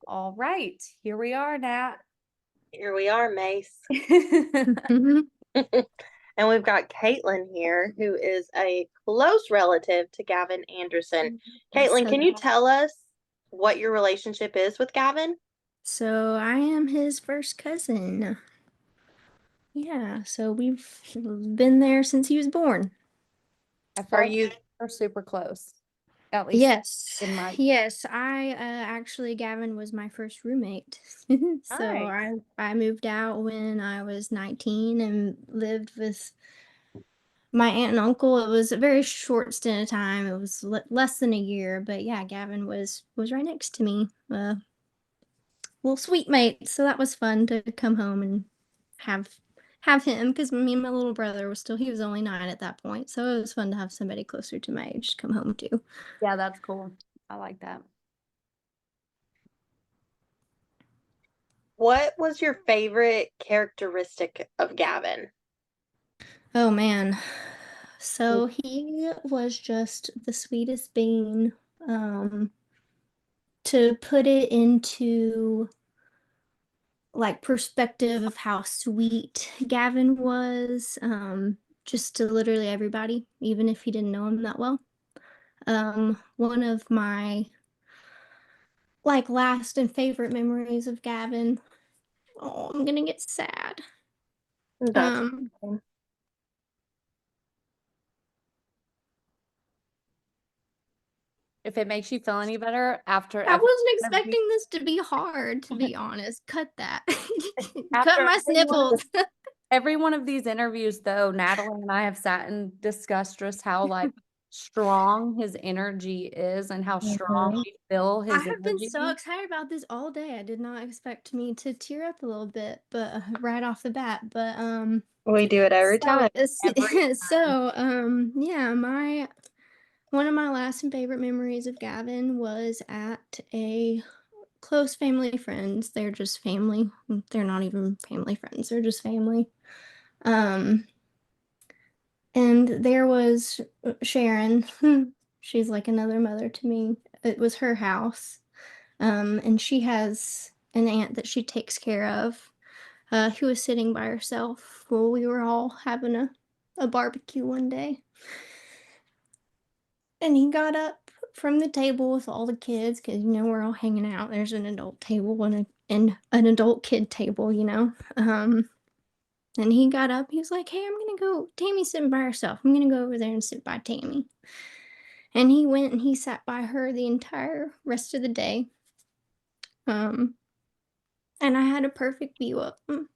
All right, here we are, Nat. Here we are, Mace. Mhm. And we've got Caitlin here, who is a close relative to Gavin Anderson. Caitlin, So, can you tell us what your relationship is with Gavin? so I am his first cousin. Yeah, so we've been there since he was born. I Are feel like you we're super close, at least Yes, in my. yes. I actually Gavin was my first roommate. So Nice. I moved out when I was 19 and lived with my aunt and uncle. It was a very short stint of time. It was less than a year, but yeah, Gavin was right next to me. Little sweet mate. So that was fun to come home and have have him because me and my little brother was still he was only 9 at that point. So it was fun to have somebody closer to my age to come home to. Yeah, that's cool. I like that. what was your favorite characteristic of Gavin? Oh man. So he was just the sweetest being. Um, to put it into like perspective of how sweet Gavin was, just to literally everybody, even if he didn't know him that well. One of my like last and favorite memories of Gavin. Oh, I'm gonna get sad. That's Um, If it makes you feel any better, after I every wasn't interview, expecting this to be hard, to be honest. Cut that. Cut after my sniffles. every one of these interviews, though, Natalie and I have sat and discussed just how like strong his energy is and how strong Mhm. we feel I his have been so energy. excited about this all day. I did not expect me to tear up a little bit, but right off the bat. But We do it every so time. Every time. yeah, my one of my last and favorite memories of Gavin was at a close family friends. They're just family. They're not even family friends. They're just family. Um, and there was Sharon. She's like another mother to me. It was her house. And she has an aunt that she takes care of, who was sitting by herself while we were all having a barbecue one day. And he got up from the table with all the kids because we're all hanging out. There's an adult table and an adult kid table, and he got up. He was like, "Hey, I'm gonna go. Tammy's sitting by herself. I'm gonna go over there and sit by Tammy." And he went and he sat by her the entire rest of the day. Um, and I had a perfect view of him.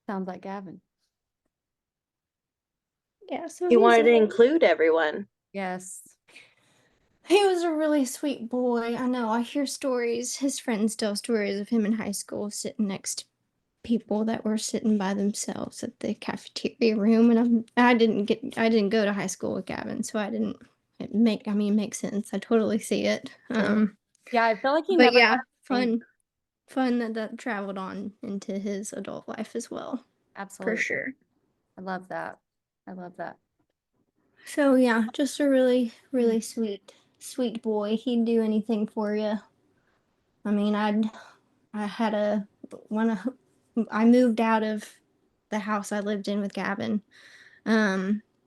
Sounds like Gavin. Yeah, so He wanted to include everyone. Yes. he was a really sweet boy. I know. I hear stories. His friends tell stories of him in high school sitting next to people that were sitting by themselves at the cafeteria room. And I didn't go to high school with Gavin, so I didn't. It makes sense. I totally see it. Yeah, I feel like he But never yeah, got to see. fun that traveled on into his adult life as well, for Absolutely. sure. I love that. I love that. So yeah, just a really sweet boy. He'd do anything for you. I mean, I had a when I moved out of the house I lived in with Gavin.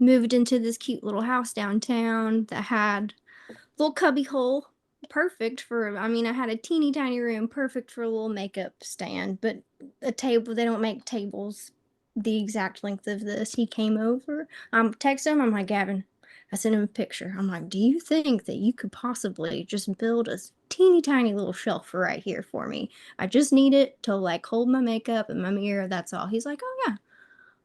Moved into this cute little house downtown that had a little cubby hole, perfect for. I mean, I had a teeny tiny room, perfect for a little makeup stand, but a table. They don't make tables the exact length of this. He came over. I'm texting him. I'm like, Gavin. I sent him a picture. I'm like, do you think that you could possibly just build a teeny tiny little shelf right here for me? I just need it to like hold my makeup and my mirror. That's all. He's like, oh yeah,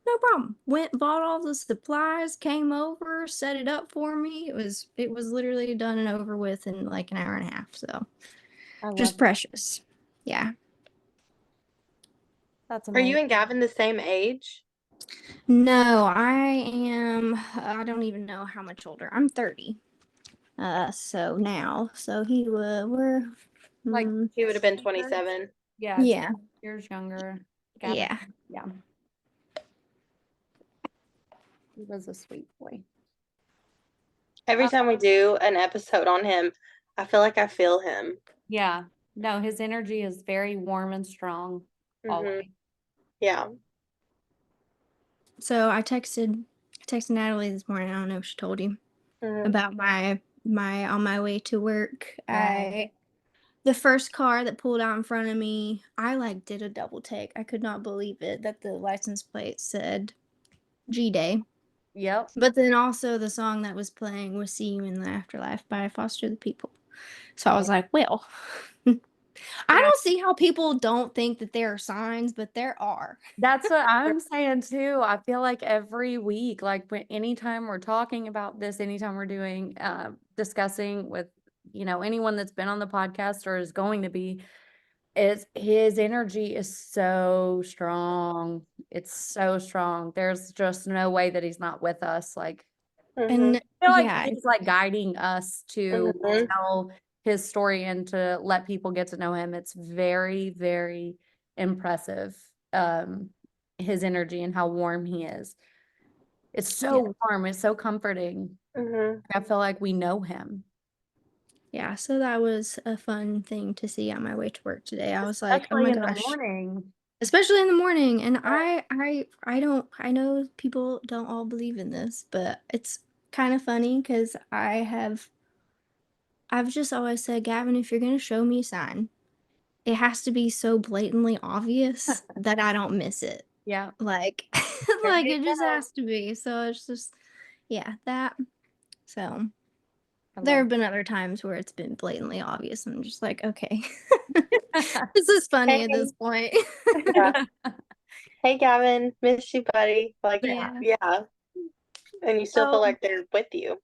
no problem. Went, bought all the supplies, came over, set it up for me. It was literally done and over with in like an hour and a half. So I love just it. precious. Yeah. That's Are you amazing. and Gavin the same age? No, I don't even know how much older. I'm 30. So now. So we're Like, mm, He would have been years? 27. Yeah, yeah. 2 years younger. Gavin, Yeah. yeah, he was a sweet boy. Every Uh, time we do an episode on him, I feel like I feel him. Yeah. No, his energy is very warm and strong Hmm. always. Yeah. So I texted Natalie this morning. I don't know if she told you Hmm. about my on my way to work. Wow. The first car that pulled out in front of me, I like did a double take. I could not believe it that the license plate said G Day. Yep. But then also the song that was playing was See You in the Afterlife by Foster the People. So I was like, well, I Yeah. don't see how people don't think that there are signs, but there are. That's what I'm saying too. I feel like every week, like anytime we're talking about this, anytime we're doing, discussing with, anyone that's been on the podcast or is going to be, is his energy is so strong. It's so strong. There's just no way that he's not with us. Like, Hmm. And I feel like yeah, he's like guiding us to Hmm. tell his story and to let people get to know him. It's very, very impressive. His energy and how warm he is. It's yeah, so warm. It's so comforting. Hmm. I feel like we know him, yeah. So that was a fun thing to see on my way to work today. I was like, oh especially my in the gosh. morning. Especially in the morning. And Yeah. I don't I know people don't all believe in this, but it's kind of funny because I've just always said, Gavin, if you're gonna show me a sign, it has to be so blatantly obvious that I don't miss it. Yeah. Like There like you it just go. has to be. So it's just yeah, that. So I there love have been other times where it's been blatantly obvious. I'm just like, okay. This is funny at Hey. this point. Yeah. Hey, Gavin. Miss you, buddy. Like, Yeah. yeah. And you still feel So, like they're with you.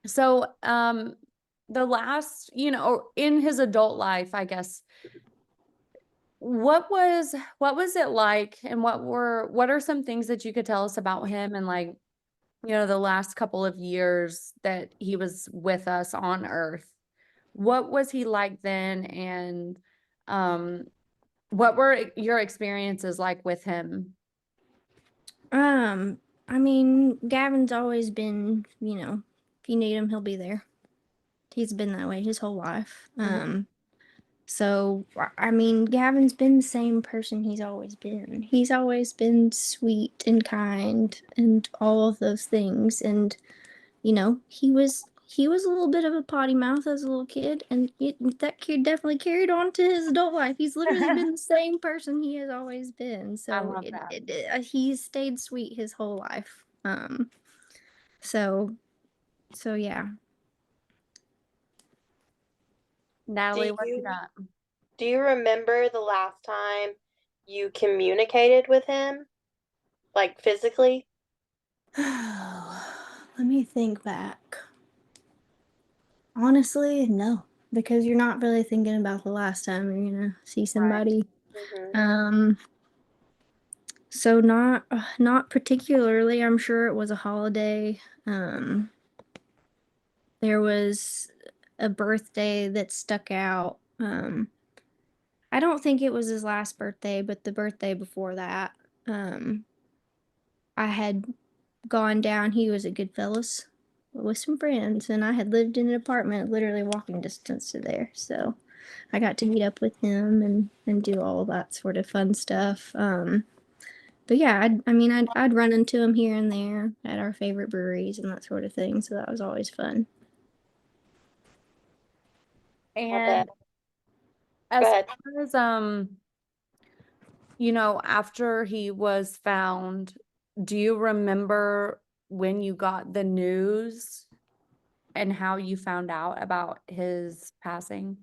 so, the last, in his adult life, I guess, what was it like, and what are some things that you could tell us about him and like, the last couple of years that he was with us on Earth? What was he like then, and um, what were your experiences like with him? Um, I mean, Gavin's always been, if you need him, he'll be there. He's been that way his whole life. Mhm. So I mean, Gavin's been the same person he's always been. He's always been sweet and kind and all of those things. And he was a little bit of a potty mouth as a little kid, and that kid definitely carried on to his adult life. He's literally been the same person he has always been. I So love that. he's stayed sweet his whole life. So yeah. Do Natalie, what you you got? do you remember the last time you communicated with him, like physically? Let me think back. Honestly, no, because you're not really thinking about the last time you're gonna see Right. somebody. Hmm. Um, so not particularly. I'm sure it was a holiday. There was a birthday that stuck out. I don't think it was his last birthday, but the birthday before that. Um, I had gone down. He was at Goodfellas with some friends, and I had lived in an apartment literally walking distance to there. So I got to meet up with him and do all of that sort of fun stuff. But yeah, I'd run into him here and there at our favorite breweries and that sort of thing. So that was always fun. I bet. And Go as ahead. far as after he was found, do you remember when you got the news and how you found out about his passing?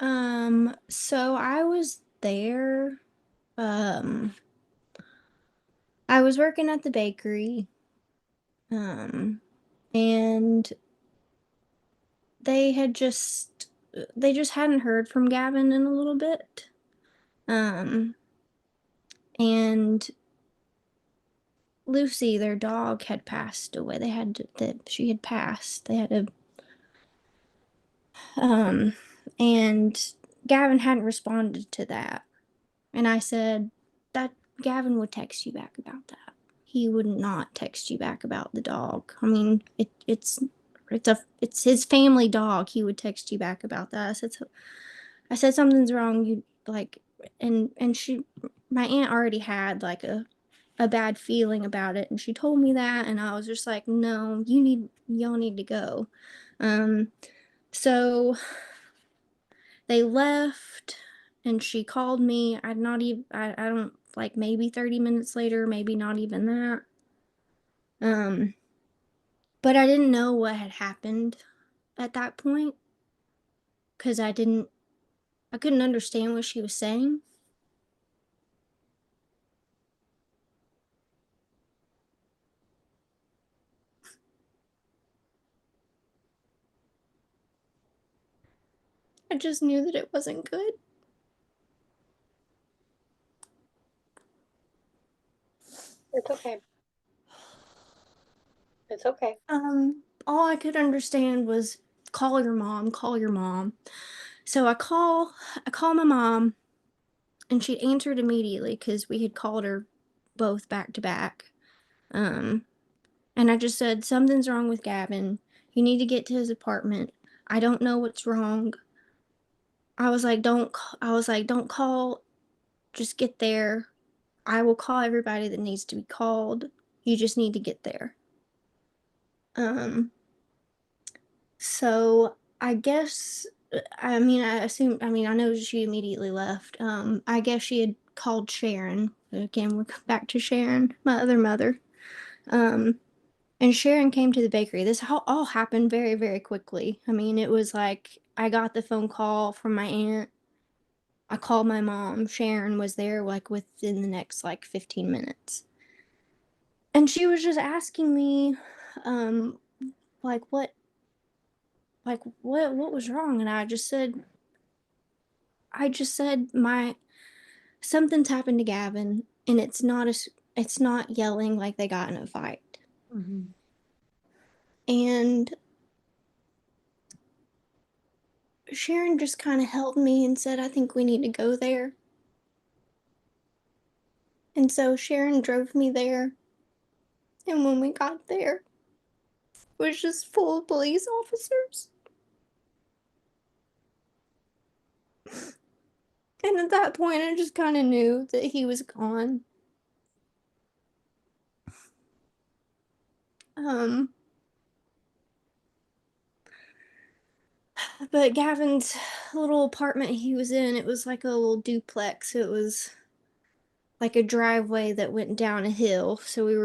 So I was there. Um, I was working at the bakery. Um, and they had just they just hadn't heard from Gavin in a little bit. Um, and Lucy, their dog, had passed away. That she had passed. They had a and Gavin hadn't responded to that. And I said that Gavin would text you back about that. He would not text you back about the dog. I mean, it's it's his family dog. He would text you back about that. I said something's wrong. You like, and my aunt already had like a bad feeling about it, and she told me that, and I was just like, no, y'all need to go. So they left, and she called me. I'd not even I don't like maybe 30 minutes later, maybe not even that. But I didn't know what had happened at that point because I couldn't understand what she was saying. I just knew that it wasn't good. It's okay. It's okay. All I could understand was call your mom, call your mom. So I call my mom, and she answered immediately because we had called her both back to back. Um, and I just said something's wrong with Gavin. You need to get to his apartment. I don't know what's wrong. I was like, don't call. Just get there. I will call everybody that needs to be called. You just need to get there. Um, so I guess, I mean, I know she immediately left. I guess she had called Sharon. Again, we're back to Sharon, my other mother. Um, and Sharon came to the bakery. This all happened very, very quickly. I mean, it was like I got the phone call from my aunt. I called my mom. Sharon was there like within the next like 15 minutes. And she was just asking me, um, like what was wrong? And I just said my something's happened to Gavin, and it's not yelling like they got in a fight. Mhm. And Sharon just kind of held me and said, I think we need to go there. And so Sharon drove me there. And when we got there, it was just full of police officers. And at that point, I just kind of knew that he was gone. Um, but Gavin's little apartment he was in, it was like a little duplex. It was like a driveway that went down a hill. So we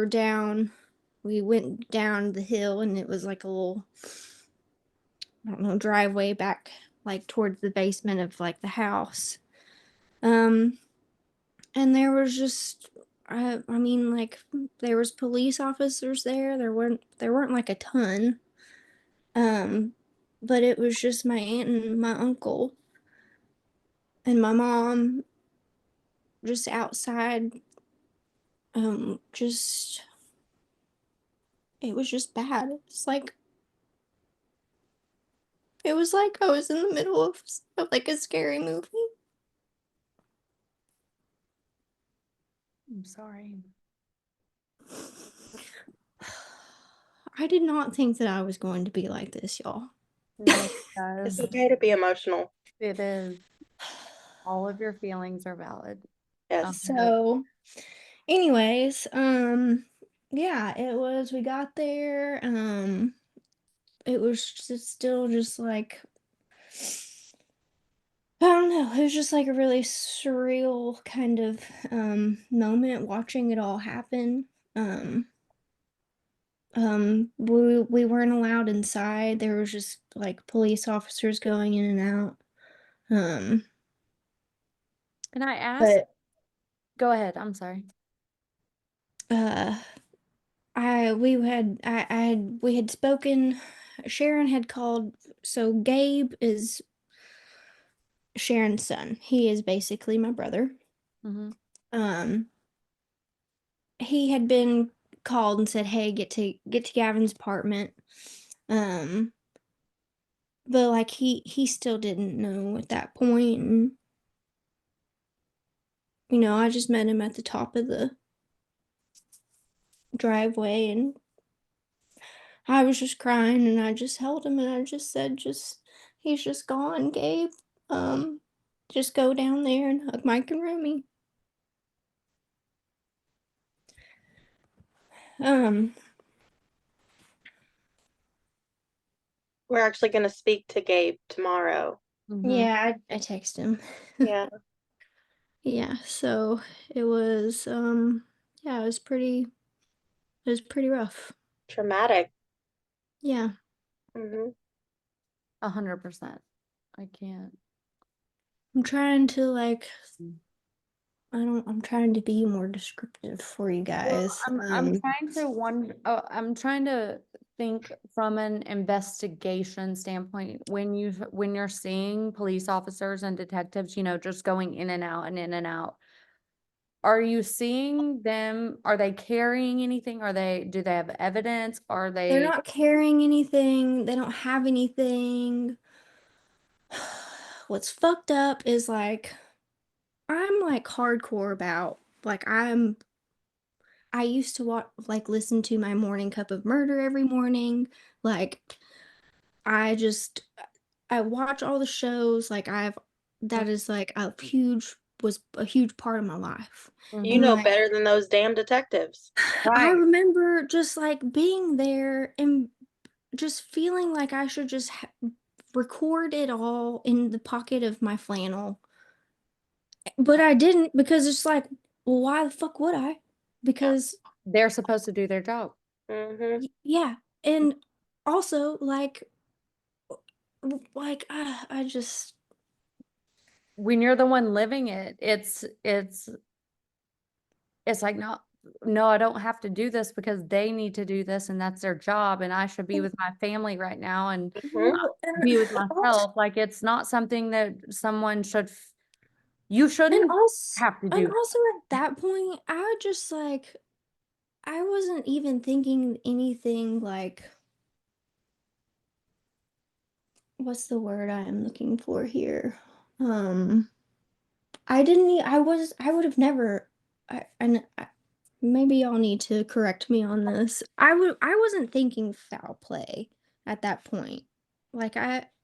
went down the hill, and it was like a little, I don't know, driveway back like towards the basement of like the house. Um, and there was just, I mean, like there was police officers there. There weren't like a ton. Um, but it was just my aunt and my uncle and my mom just outside. Just it was just bad. It was like I was in the middle of like a scary movie. I'm sorry. I did not think that I was going to be like this, y'all. No, it It's does. okay to be emotional. It is. All of your feelings are valid. Yes. So, anyways, yeah, we got there. It was just still just like, I don't know, it was just like a really surreal kind of moment watching it all happen. Um, we weren't allowed inside. There was just like police officers going in and out. Um, Can I ask? but Go ahead. I'm sorry. uh we had spoken. Sharon had called. So Gabe is Sharon's son. He is basically my brother. Mm-hmm. um he had been called and said, hey, get to Gavin's apartment. um but like he still didn't know at that point. And I just met him at the top of the driveway, and I was just crying and I just held him and I just said, he's just gone, Gabe. Um, just go down there and hug Mike and Remy. Um, We're actually going to speak to Gabe tomorrow. Mhm. yeah, I text him. Yeah. Yeah, so it was, yeah, it was pretty rough. Traumatic. Yeah. Hmm. 100%. I can't. I'm trying to like I'm trying to be more descriptive for you Well, guys. I'm trying to I'm trying to think from an investigation standpoint when you're seeing police officers and detectives, just going in and out and in and out. Are you seeing them? Are they carrying anything? Do they have evidence? Are They're they not carrying anything. They don't have anything. What's fucked up is like I'm like hardcore about like I used to listen to my morning cup of murder every morning. Like I just I watch all the shows like that is like a huge was a huge part of my life. You And Mhm. know like better than those damn detectives. I Right. remember just like being there and just feeling like I should just record it all in the pocket of my flannel. But I didn't because it's like, well, why the fuck would I? Because They're supposed to do their job. Hmm. yeah, and also I just When you're the one living it, it's like, no, I don't have to do this because they need to do this and that's their job and I should be with my family right now and Hmm. well, and be with also myself. Like it's not something that someone you and shouldn't also have to and do. also at that point, I just like I wasn't even thinking anything like what's the word I am looking for here? Um, I didn't. I would have never. Maybe y'all need to correct me on this. I wasn't thinking foul play at that point.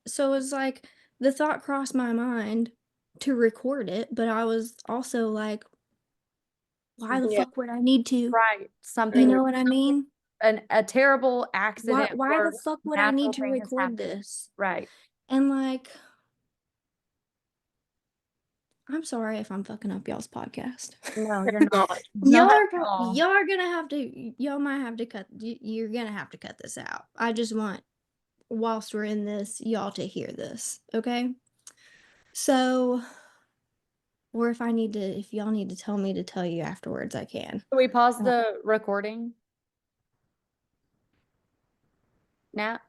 So it was like the thought crossed my mind to record it, but I was also like, why the Yeah. fuck would I need to? Right. You Something, Mhm. know what I mean? a terrible accident Why the or fuck would I need natural to thing has record happened. this? Right. And like, I'm sorry if I'm fucking up y'all's podcast. No, you're not. Not. Not at all. Y'all are gonna have to y'all might have to you're gonna have to cut this out. I just want whilst we're in this y'all to hear this, okay? So or if y'all need to tell me to tell you afterwards, I can. Can we pause Uh, the recording now?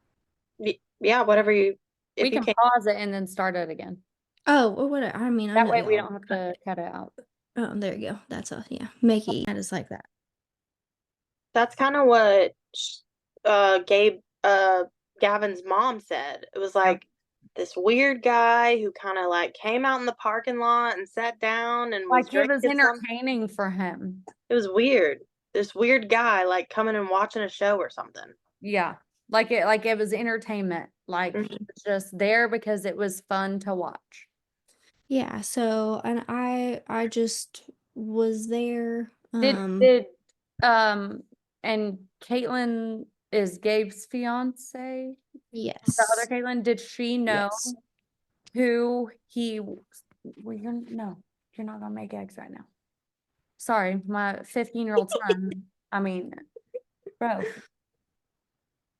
Yeah, whatever you, We if you can can. pause it and then start it again. oh, well, what I mean, I That know way we y'all don't have cut to it. cut it out. Oh, there you go. That's a yeah. Mickey, that is like that. That's kind of what Gabe Gavin's mom said. It was Yep. like this weird guy who kind of like came out in the parking lot and sat down and was Like it was drinking something. entertaining for him. It was weird. This weird guy like coming and watching a show or something. Yeah. Like it was entertainment. Like he Mhm. was just there because it was fun to watch. Yeah, so and I just was there. Did um and Caitlin is Gabe's fiance? The other Yes. Caitlin, did she know Yes. who he well, you're not gonna make eggs right now. Sorry, my 15-year-old son. I mean, bro,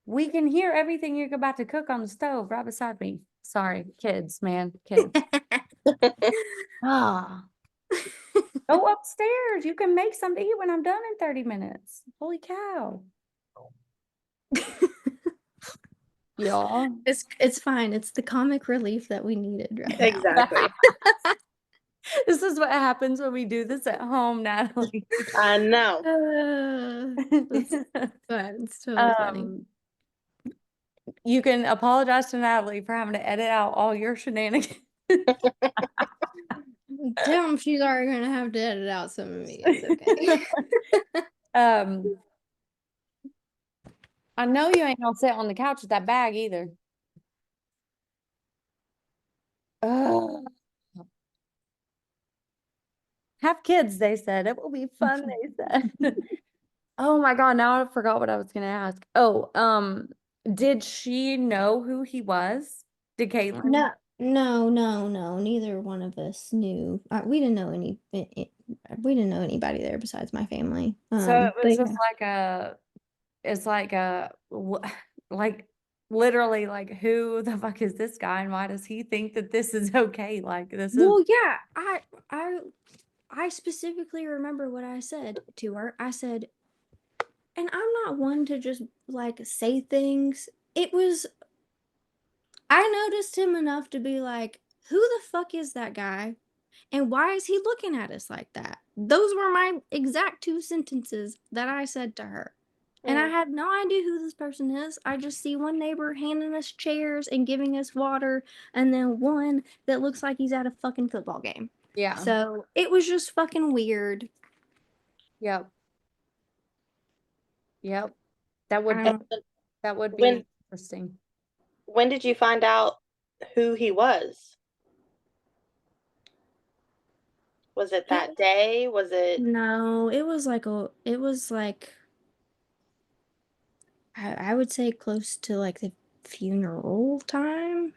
we can hear everything you're about to cook on the stove right beside me. Sorry, kids, man, kids. Ah, go upstairs. You can make something to eat when I'm done in 30 minutes. Holy cow. Y'all. It's fine. It's the comic relief that we needed right now. Exactly. This is what happens when we do this at home, Natalie. I know. It's fun. It's totally funny. Um, you can apologize to Natalie for having to edit out all your shenanigans. Damn, she's already gonna have to edit out some of me. It's okay. Um, I know you ain't gonna sit on the couch with that bag either. Ugh. Have kids, they said. It will be fun, they said. Oh my God, now I forgot what I was gonna ask. Oh, did she know who he was? Did Caitlin? No. Neither one of us knew. We didn't know we didn't know anybody there besides my family. So it But was just yeah. it's like like literally like who the fuck is this guy and why does he think that this is okay? Like this is Well, yeah, I I specifically remember what I said to her. I said, and I'm not one to just like say things. It was I noticed him enough to be like, who the fuck is that guy? And why is he looking at us like that? Those were my exact two sentences that I said to her. And I Mm. had no idea who this person is. I just see one neighbor handing us chairs and giving us water, and then one that looks like he's at a fucking football game. yeah. So it was just fucking weird. Yep. Yep. That would I that would When be interesting. when did you find out who he was? Was it it that day? Was it no, it was like I would say close to like the funeral time.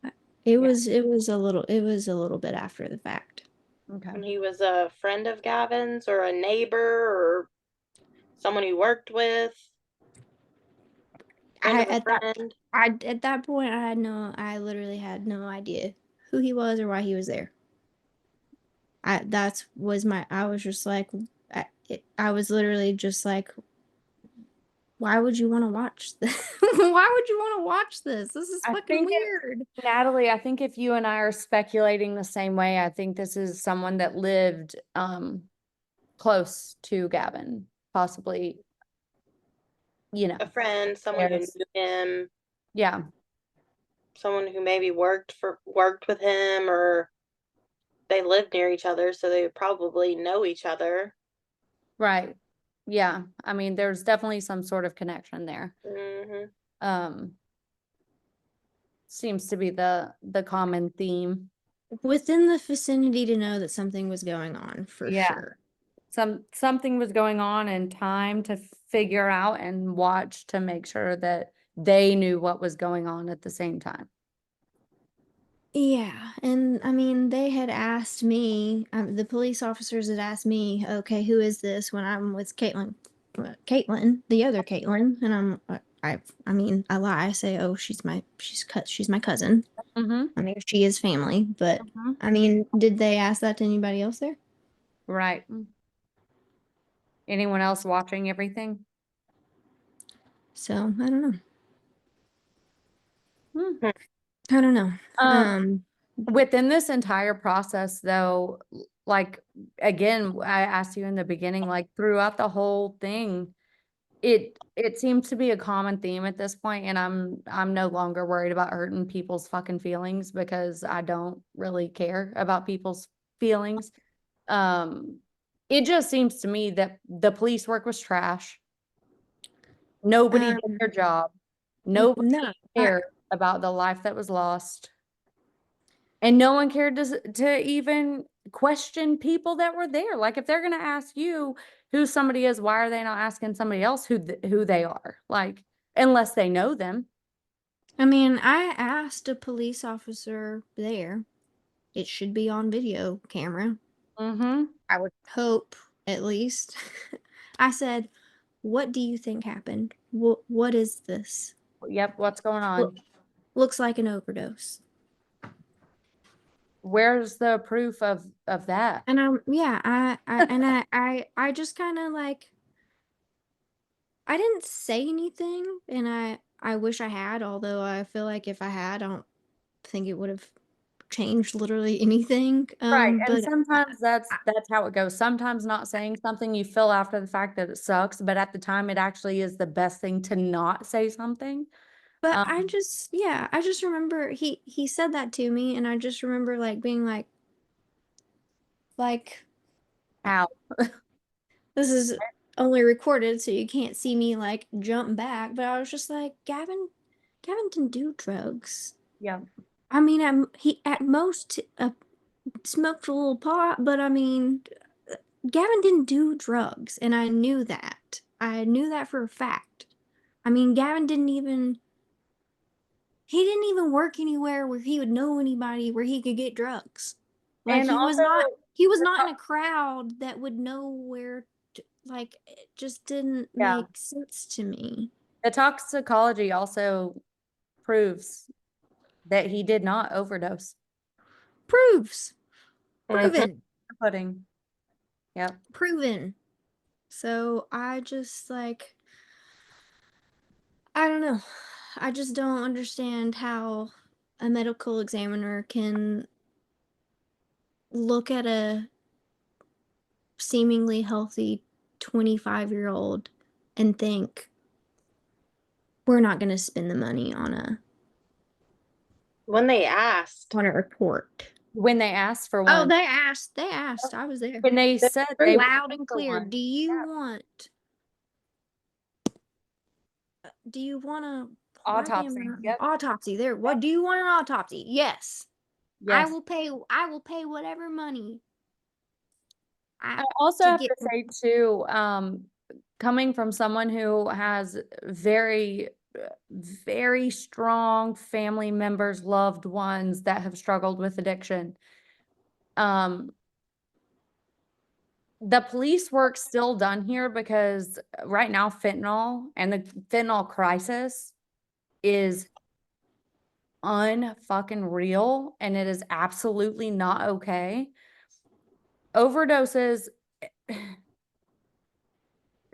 Yeah. It was a little bit after the fact. Okay. when he was a friend of Gavin's or a neighbor or someone he worked with? Friend I of a at that friend? at that point I literally had no idea who he was or why he was there. I was just like I was literally just like, why would you want to watch this? Why would you want to watch this? This is I fucking think weird. Natalie, I think if you and I are speculating the same way, I think this is someone that lived close to Gavin, possibly, you know. A friend, someone who Yes. knew him, Yeah, someone who maybe worked with him, or they lived near each other, so they would probably know each other. right. Yeah. I mean, there's definitely some sort of connection there. Hmm. Um, seems to be the common theme. Within the vicinity to know that something was going on for Yeah. sure. Something was going on and time to figure out and watch to make sure that they knew what was going on at the same time. Yeah, and I mean, they had asked me, the police officers had asked me, okay, who is this when I'm with Caitlin, the other Caitlin, and I mean, I lie, I say, oh, she's my cousin. Mm-hmm. I mean, she is family, but Mm-hmm. I mean, did they ask that to anybody else there? Right. Anyone else watching everything? So I don't know. Hmm. I don't know. Um, within this entire process though, like, again, I asked you in the beginning, like throughout the whole thing, it seems to be a common theme at this point, and I'm no longer worried about hurting people's fucking feelings because I don't really care about people's feelings. Um, it just seems to me that the police work was trash. Nobody did Um, their job. Nobody no, cared about the life that was lost. And no one cared to even question people that were there. Like if they're gonna ask you who somebody is, why are they not asking somebody else who they are? Like unless they know them. I mean, I asked a police officer there. It should be on video camera. Mm-hmm. I would hope, at least. I said, "What do you think happened? What is this? Yep. What's going Look, on? looks like an overdose." Where's the proof of that? And yeah, I just kind of like, I didn't say anything, and I wish I had, although I feel like if I had, I don't think it would have changed literally anything. Right. And But sometimes that's how it goes. Sometimes not saying something you feel after the fact that it sucks, but at the time it actually is the best thing to not say something. But I Um, just, yeah, I just remember he said that to me, and I just remember like being like how? this is only recorded, so you can't see me like jump back. But I was just like, Gavin didn't do drugs. Yeah. I mean, he at most smoked a little pot, but I mean, Gavin didn't do drugs, and I knew that. I knew that for a fact. I mean, Gavin didn't even. He didn't even work anywhere where he would know anybody where he could get drugs. Like And also, he was not in a crowd that would know where to, like it just didn't yeah, make sense to me. the toxicology also proves that he did not overdose. Proves. Mhm. Proven. Pudding. Yep. Proven. So I just like I don't know. I just don't understand how a medical examiner can look at a seemingly healthy 25-year-old and think we're not going to spend the money When they asked, on a report. When they asked for Oh, one, they asked. I was there. when they That's said true. they would Loud pay and for clear. one. Do you want a why Autopsy. damn Yep. autopsy? There. What do you want an autopsy? Yes. I Yes. will pay whatever money I also to have get to say too, coming from someone who has very strong family members, loved ones that have struggled with addiction. The police work's still done here because right now fentanyl and the fentanyl crisis is unfucking real, and it is absolutely not okay. Overdoses,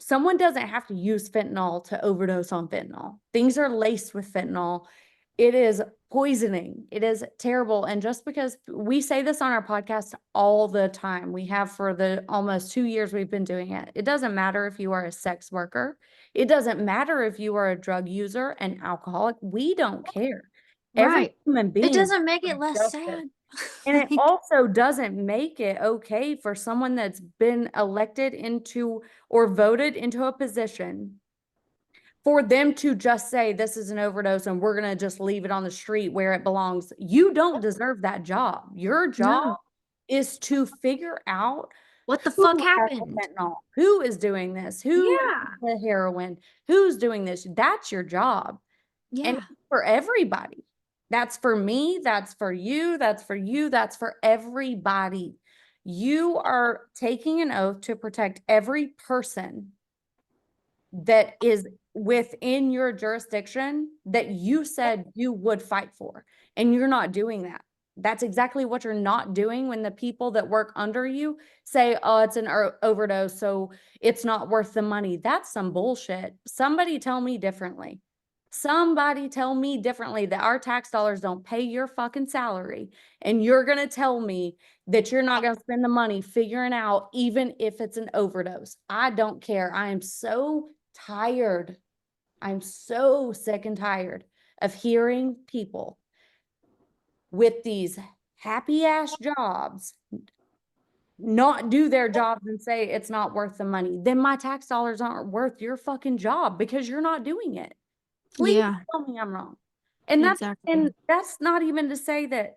someone doesn't have to use fentanyl to overdose on fentanyl. Things are laced with fentanyl. It is poisoning. It is terrible. And just because we say this on our podcast all the time, we have for the almost 2 years we've been doing it. It doesn't matter if you are a sex worker. It doesn't matter if you are a drug user, an alcoholic. We don't care. Every right. human being It doesn't make it deserves less justice. sad. And it Like, also doesn't make it okay for someone that's been elected into or voted into a position for them to just say this is an overdose and we're going to just leave it on the street where it belongs. You don't deserve that job. Your job no. is to figure out What the who fuck has the happened? fentanyl, who is doing this, who Yeah. has the heroin, who's doing this. That's your job. And Yeah. for everybody. That's for me, that's for you, that's for you, that's for everybody. You are taking an oath to protect every person that is within your jurisdiction that you said you would fight for, and you're not doing that. That's exactly what you're not doing when the people that work under you say, oh, it's an overdose, so it's not worth the money. That's some bullshit. Somebody tell me differently. Somebody tell me differently that our tax dollars don't pay your fucking salary, and you're going to tell me that you're not going to spend the money figuring out even if it's an overdose. I don't care. I am so tired. I'm so sick and tired of hearing people with these happy ass jobs not do their jobs and say it's not worth the money. Then my tax dollars aren't worth your fucking job because you're not doing it. Please Yeah. tell me I'm wrong. And Exactly. that's not even to say that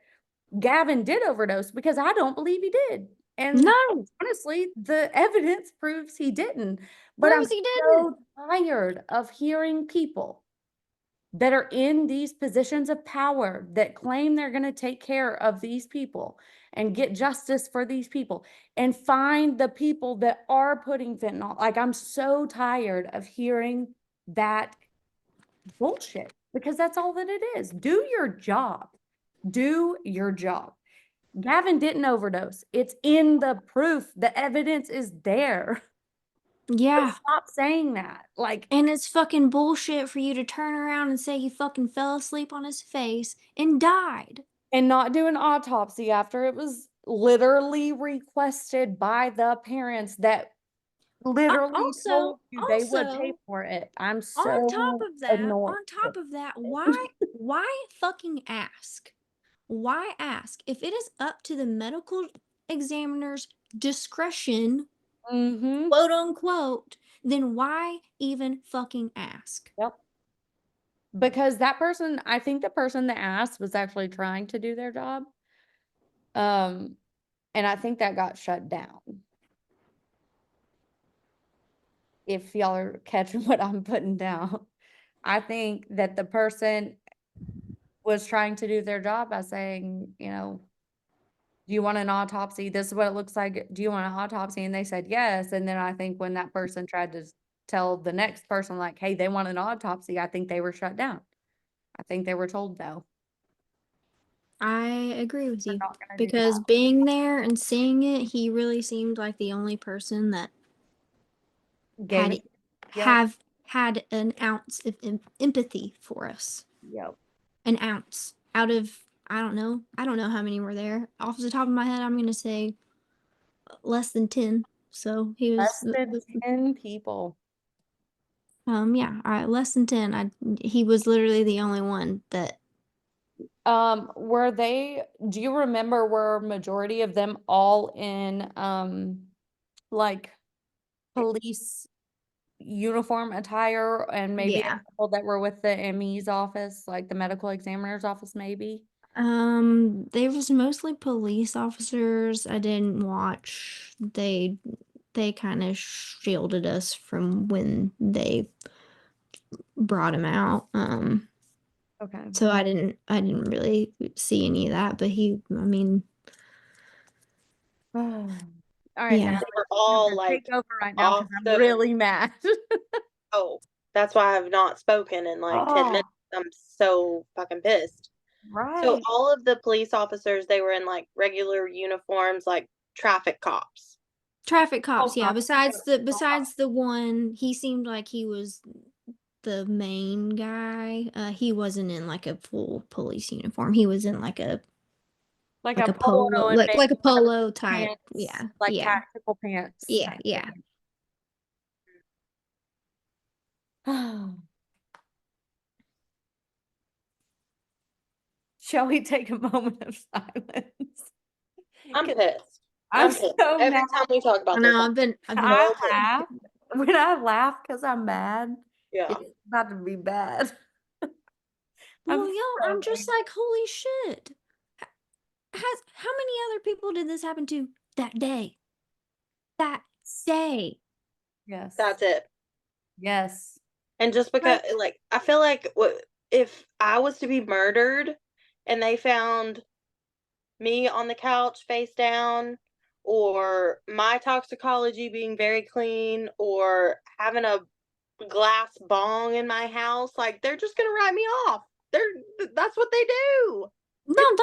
Gavin did overdose, because I don't believe he did. And No. honestly, the evidence proves he didn't. But I'm Proves he didn't. so tired of hearing people that are in these positions of power that claim they're going to take care of these people and get justice for these people and find the people that are putting fentanyl. Like, I'm so tired of hearing that bullshit, because that's all that it is. Do your job. Do your job. Gavin didn't overdose. It's in the proof. The evidence is there. Yeah. Stop saying that. Like, And it's fucking bullshit for you to turn around and say he fucking fell asleep on his face and died. and not do an autopsy after it was literally requested by the parents that literally Also, told you they would pay for it. I'm so annoyed. on top of that, why fucking ask? Why ask? If it is up to the medical examiner's discretion, Mm-hmm. quote unquote, then why even fucking ask? Yep. Because that person, I think the person that asked was actually trying to do their job. Um, and I think that got shut down. If y'all are catching what I'm putting down. I think that the person was trying to do their job by saying, you know, do you want an autopsy? This is what it looks like. Do you want an autopsy? And they said yes. And then I think when that person tried to tell the next person, like, hey, they want an autopsy, I think they were shut down. I think they were told no, I agree with they're you not gonna do because that. being there and seeing it, he really seemed like the only person that had Gave, yep, had an ounce of empathy for us. yep. An ounce out of I don't know. I don't know how many were there. Off the top of my head, I'm gonna say less than 10. So he was Less than 10 people. yeah, less than 10. He was literally the only one that Were they, do you remember, were majority of them all in, like police uniform attire and maybe yeah. a couple that were with the ME's office, like the medical examiner's office, maybe? They was mostly police officers. I didn't watch. They kind of shielded us from when they brought him out. Okay. So I didn't really see any of that, but I mean, All right, yeah. now They were I'm all gonna take like over right now off because I'm the. really mad. Oh, that's why I have not spoken in like 10 Oh, minutes. I'm so fucking pissed. So right. all of the police officers, they were in like regular uniforms, like traffic cops. Traffic Oh cops, yeah. my Besides the one, he seemed like he was the main guy. He wasn't in like a full police uniform. He was in like like a a polo, polo and maybe like a some polo type. pants, Yeah, like yeah, tactical pants yeah, type yeah. thing. Shall we take a moment of silence? I'm 'Cause pissed. I'm I'm pissed. so Every mad. time we talk I about this, know. I've been. I so pissed. laugh. When I laugh because I'm mad, Yeah. it's about to be bad. I'm Well, yo, so I'm just angry. like, holy shit. How many other people did this happen to that day? That day. Yes. That's it. Yes. And just because, Like, like, I feel like if I was to be murdered and they found me on the couch face down, or my toxicology being very clean, or having a glass bong in my house, like they're just gonna write me off. That's what they do. no, It's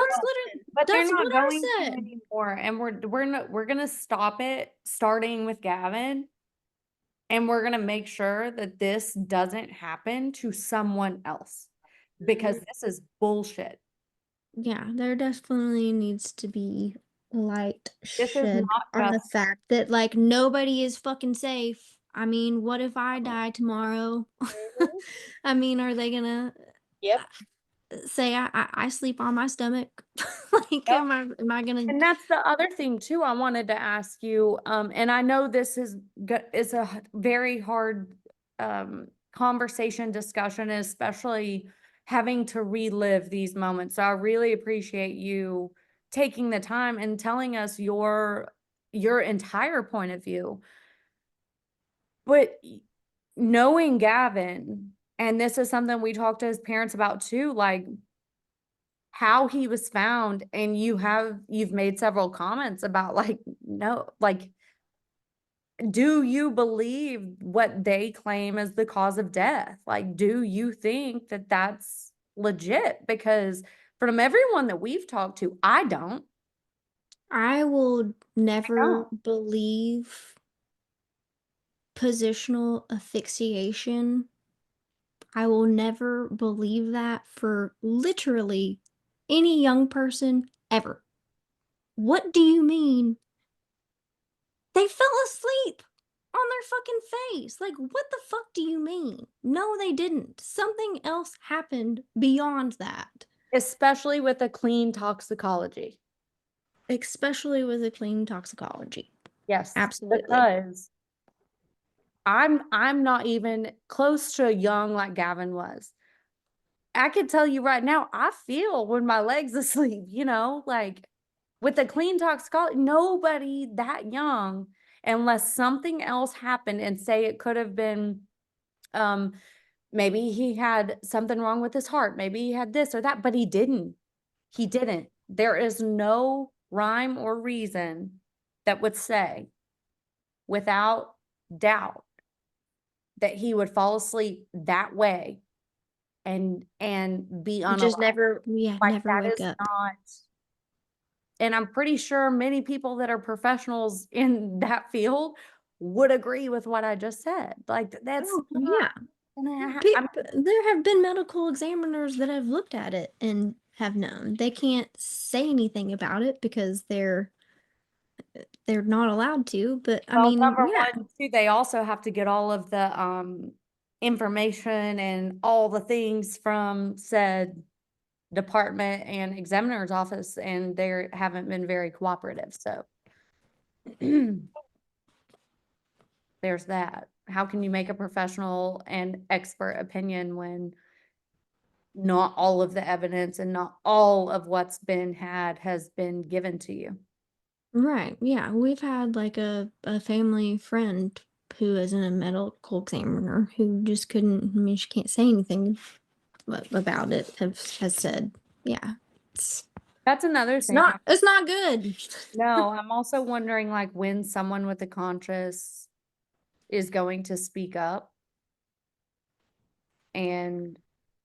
But they're that's what not I going to said. anymore. And we're gonna stop it starting with Gavin. And we're gonna make sure that this doesn't happen to someone else. Because Mhm. this is bullshit. Yeah, there definitely needs to be light This is shed not on the just fact that like nobody is fucking safe. I mean, what if I die tomorrow? Mhm. I mean, are they gonna Yep. say I sleep on my stomach? Like, Yep. am I gonna? And that's the other thing too, I wanted to ask you, and I know this is a very hard, conversation discussion, especially having to relive these moments. So I really appreciate you taking the time and telling us your entire point of view. But knowing Gavin, and this is something we talked to his parents about too, like how he was found, and you've made several comments about like, no, like, do you believe what they claim as the cause of death? Like, do you think that that's legit? Because from everyone that we've talked to, I don't. I will I never don't. believe positional asphyxiation. I will never believe that for literally any young person ever. What do you mean? They fell asleep on their fucking face. Like, what the fuck do you mean? No, they didn't. Something else happened beyond that, Especially with a clean toxicology. especially with a clean toxicology. Yes, Absolutely. because I'm not even close to young like Gavin was. I could tell you right now, I feel when my leg's asleep, like with a clean toxicology, nobody that young, unless something else happened and say it could have been, maybe he had something wrong with his heart. Maybe he had this or that, but he didn't. He didn't. There is no rhyme or reason that would say without doubt that he would fall asleep that way and be Just unalive. never Like never that wake is up. not, and I'm pretty sure many people that are professionals in that field would agree with what I just said. Like that's Oh, not yeah. I'm There have been medical examiners that have looked at it and have known. They can't say anything about it because they're not allowed to, but I well, mean, number yeah. one, too, they also have to get all of the information and all the things from said department and examiner's office, and they haven't been very cooperative. So there's that. How can you make a professional and expert opinion when not all of the evidence and not all of what's been had has been given to you? Right. Yeah. We've had like a family friend who isn't a medical examiner who just couldn't, I mean, she can't say anything about it, has said, yeah, it's, That's another it's thing. not, it's not good. No, I'm also wondering like when someone with a conscience is going to speak up and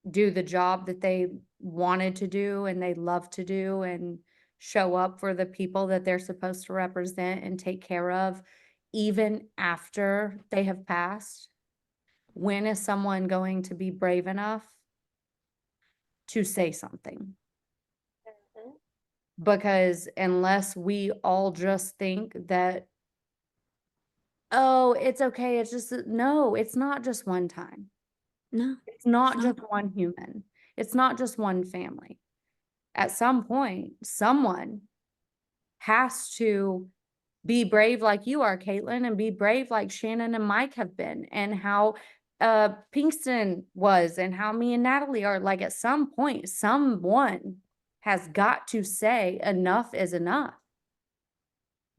do the job that they wanted to do and they love to do and show up for the people that they're supposed to represent and take care of, even after they have passed. When is someone going to be brave enough to say something? Mhm. Because unless we all just think that, oh, it's okay, it's just, no, it's not just one time. No, It's it's not not. just one human. It's not just one family. At some point, someone has to be brave like you are, Caitlin, and be brave like Shannon and Mike have been, and how Pinkston was, and how me and Natalie are. Like at some point, someone has got to say enough is enough.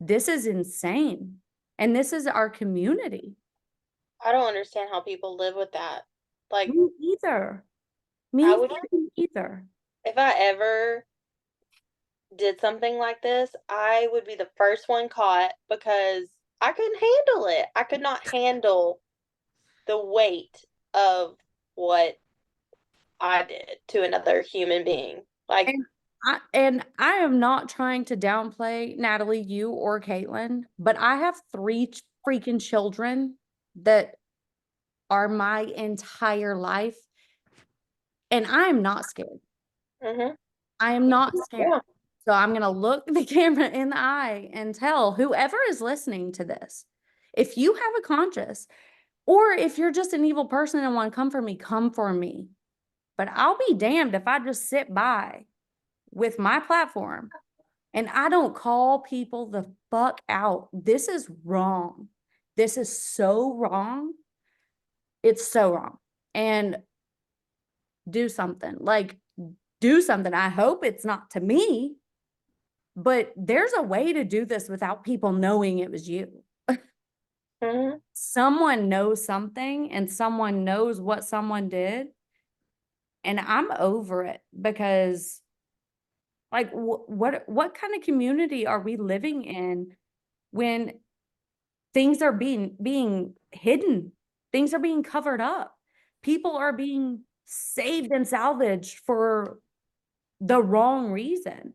This is insane. And this is our community. I don't understand how people live with that. Like, Me either. I Me would, either. if I ever did something like this, I would be the first one caught because I couldn't handle it. I could not handle the weight of what I did to another human being. Like, And I am not trying to downplay Natalie, you or Caitlin, but I have three freaking children that are my entire life, and I am not scared. mhm. I am not scared. Yeah. So I'm gonna look the camera in the eye and tell whoever is listening to this, if you have a conscience, or if you're just an evil person and want to come for me, come for me. But I'll be damned if I just sit by with my platform and I don't call people the fuck out. This is wrong. This is so wrong. It's so wrong. And do something. Like, do something. I hope it's not to me, but there's a way to do this without people knowing it was you. Mhm. Someone knows something and someone knows what someone did. And I'm over it because, like, what kind of community are we living in when things are being hidden, things are being covered up, people are being saved and salvaged for the wrong reason?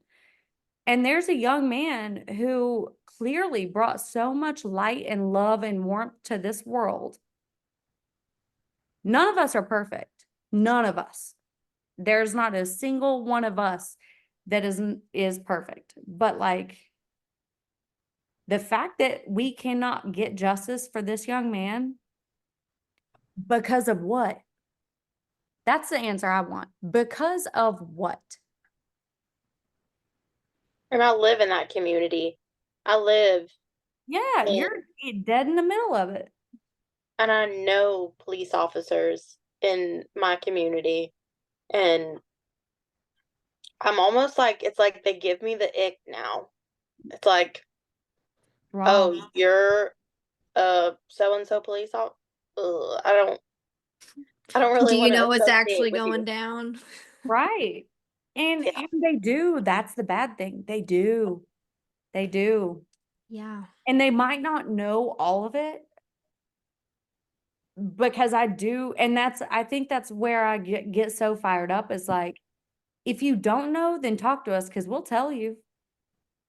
And there's a young man who clearly brought so much light and love and warmth to this world. None of us are perfect. None of us. There's not a single one of us that is perfect. But like the fact that we cannot get justice for this young man because of what? That's the answer I want. Because of what? And I live in that community. I live Yeah, in, you're dead in the middle of it. and I know police officers in my community, and I'm almost like it's like they give me the ick now. It's like, Wrong. oh, you're a so and so police officer. I don't Do really you want to know what's associate actually with going you. down? Right. And Yeah. and they do. That's the bad thing. They do. They do. Yeah. And they might not know all of it because I do. And I think that's where I get so fired up is like, if you don't know, then talk to us because we'll tell you.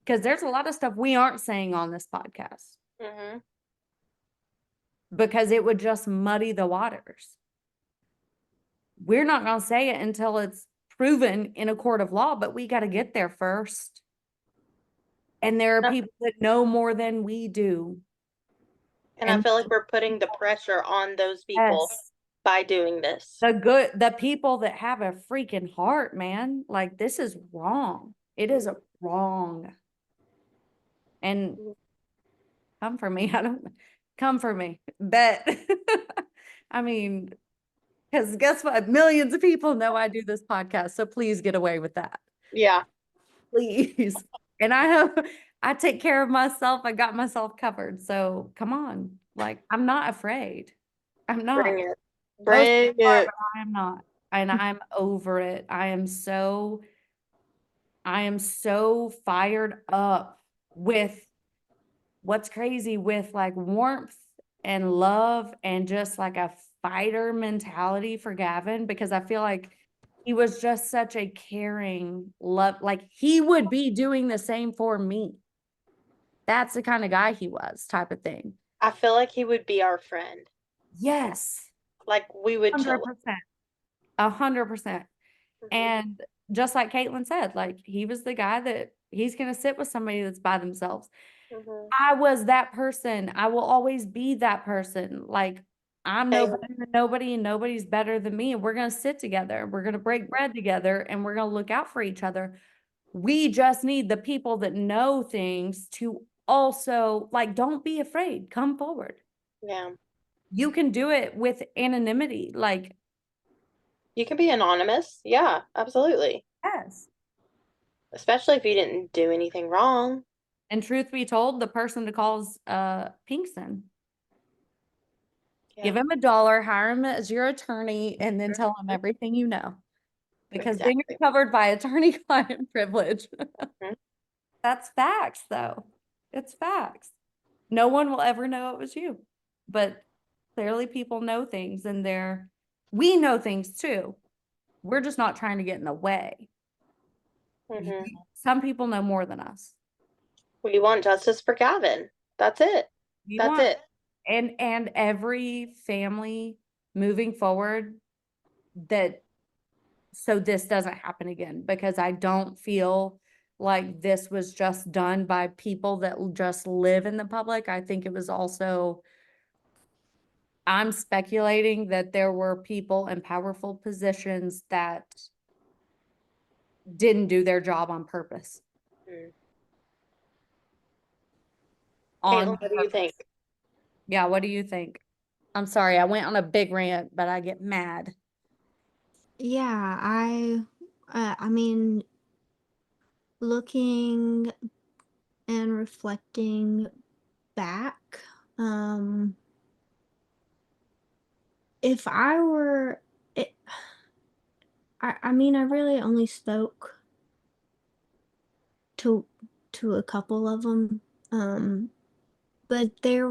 Because there's a lot of stuff we aren't saying on this podcast Hmm. because it would just muddy the waters. We're not going to say it until it's proven in a court of law, but we got to get there first. And there are people that know more than we do. And I And feel like we're putting the pressure on those people yes, by doing this. the people that have a freaking heart, man, like this is wrong. It is a wrong. And come for me. I don't come for me. Bet. I mean, because guess what? Millions of people know I do this podcast. So please get away with that. Yeah, Please. And I take care of myself. I got myself covered. So come on. Like, I'm not afraid. I'm not. bring it. Most Bring people are, it. but I am not. And I'm over it. I am so fired up with what's crazy with like warmth and love and just like a fighter mentality for Gavin because I feel like he was just such a caring love, like he would be doing the same for me. That's the kind of guy he was, type of thing. I feel like he would be our friend. Yes, Like we would chill. 100%. 100%. Hmm. And just like Caitlin said, like he was the guy that he's going to sit with somebody that's by themselves. Hmm. I was that person. I will always be that person. Like I'm no Same. better than nobody and nobody's better than me. And we're going to sit together. We're going to break bread together and we're going to look out for each other. We just need the people that know things to also like, don't be afraid. Come forward. Yeah. You can do it with anonymity. Like, You can be anonymous. Yeah, absolutely. yes. Especially if you didn't do anything wrong. And truth be told, the person to call is Pinkston. Yeah, Give him $1, hire him as your attorney, and then tell him everything you know. Because then exactly. you're covered by attorney-client privilege. Mhm. That's facts, though. It's facts. No one will ever know it was you. But clearly people know things and we know things too. We're just not trying to get in the way. Mhm. Some people know more than us. We want justice for Gavin. That's it. We That's want it. and every family moving forward that so this doesn't happen again because I don't feel like this was just done by people that just live in the public. I think it was also, I'm speculating that there were people in powerful positions that didn't do their job on purpose. Mm. On Caitlin, what do you think? purpose. Yeah, what do you think? I'm sorry, I went on a big rant, but I get mad. Yeah, I mean, looking and reflecting back, um, if I were, it, I mean, I really only spoke to a couple of them, but it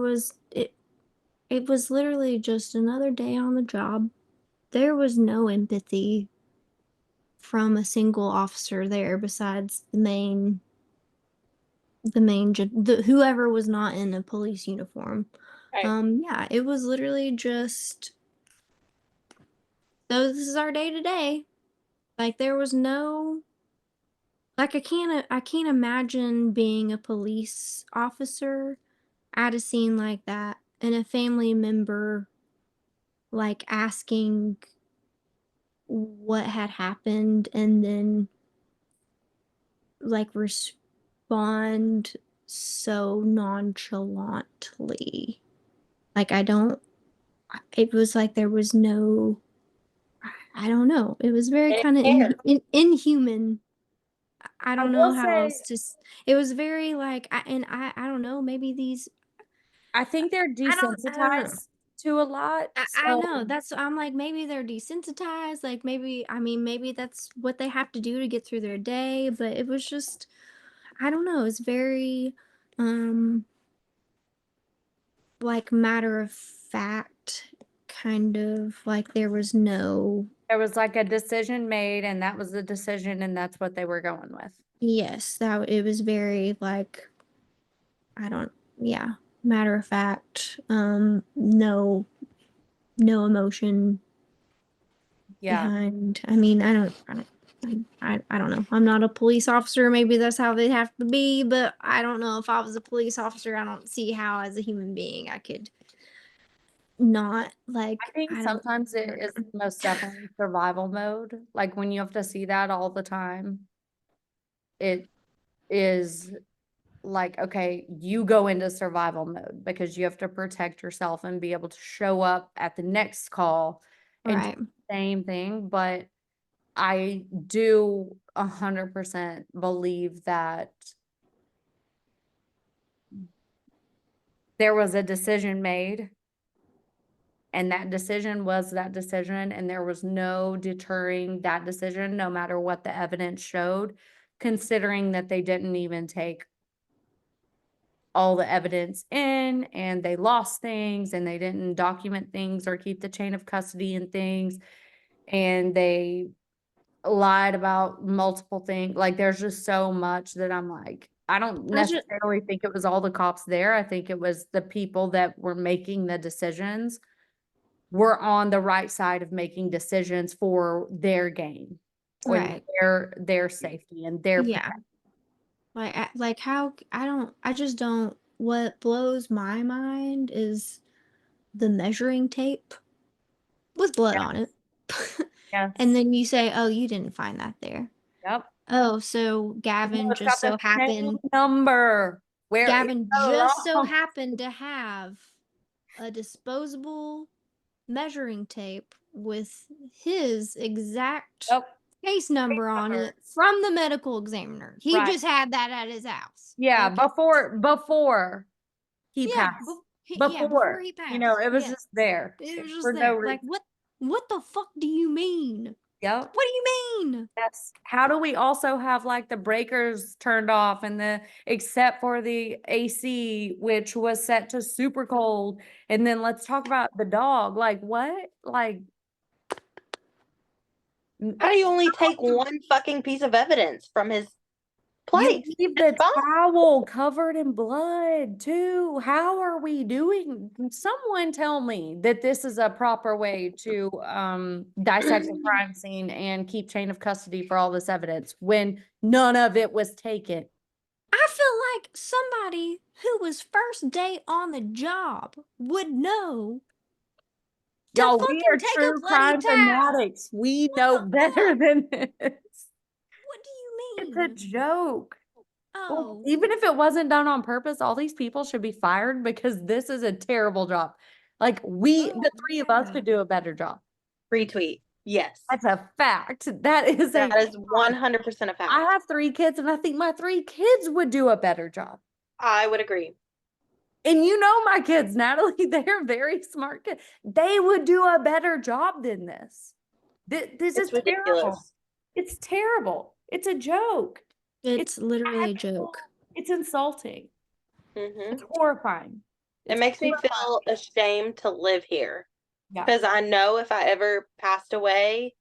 was literally just another day on the job. There was no empathy from a single officer there besides whoever was not in a police uniform. Right. Yeah, it was literally just, so this is our day to day. Like there was no, like I can't imagine being a police officer at a scene like that and a family member like asking what had happened and then like respond so nonchalantly. Like I don't it was like there was no, I don't know. It was very And kind of care. inhuman. I I don't know will how say, else to. It was very like, I don't know. Maybe these. I think they're I don't know. desensitized to a lot. I So know that's I'm like maybe they're desensitized, like maybe I mean maybe that's what they have to do to get through their day, but it was just I don't know, it's very um like matter of fact, kind of like there was no, there was like a decision made and that was the decision and that's what they were going with. yes, that it was very like I don't, yeah, matter of fact, no emotion Yeah. behind. I mean, I don't know. I'm not a police officer. Maybe that's how they have to be, but I don't know if I was a police officer. I don't see how, as a human being, I could not I like. think I don't. sometimes it is most definitely survival mode. Like when you have to see that all the time, it is like, okay, you go into survival mode because you have to protect yourself and be able to show up at the next call and do Right. the same thing. But I do 100% believe that there was a decision made and that decision was that decision and there was no deterring that decision, no matter what the evidence showed, considering that they didn't even take all the evidence in and they lost things and they didn't document things or keep the chain of custody and things. And they lied about multiple things. Like there's just so much that I'm like, I don't I just necessarily think it was all the cops there. I think it was the people that were making the decisions were on the right side of making decisions for their gain and right. their safety and their Yeah. protection. Like how I don't. I just don't. What blows my mind is the measuring tape with blood on it, Yes. and then you say, "Oh, you didn't find that there." Yep. Oh, so No, Gavin it's just got the so same happened number. Where is Gavin the just so wrong? happened to have a disposable measuring tape with his exact Yep. case number on Number. it from the medical examiner. He Right. just had that at his house. Yeah. Okay. Before he Yeah, passed. yeah, before Before, he you know, passed. it was Yes. just there It was just for no there. Like reason. what the fuck do you mean? Yep. What do you mean? Yes. How do we also have like the breakers turned off and except for the AC, which was set to super cold? And then let's talk about the dog. Like what? Like, How do you only take one fucking piece of evidence from his you place? leave It's the fine. towel covered in blood too. How are we doing? Someone tell me that this is a proper way to dissect a crime scene and keep chain of custody for all this evidence when none of it was taken. I feel like somebody who was first day on the job would know to Y'all, we fucking are take a true bloody crime towel. fanatics. We What know the better fuck? than this. What do you It's a mean? joke. Well, Oh, even if it wasn't done on purpose, all these people should be fired because this is a terrible job. Like oh the three of us yeah. could do a better job. Retweet. Yes. That's a fact. That is a That is fact. 100% a fact. I have 3 kids and I think my 3 kids would do a better job. I would agree. And you know my kids, Natalie, they're very smart kids. They would do a better job than this. This is It's terrible. ridiculous. It's terrible. It's a joke. It's It's literally a actual, joke. it's insulting. Hmm. It's horrifying. It It's makes me horrifying. feel ashamed to live here Yeah. because I know if I ever passed away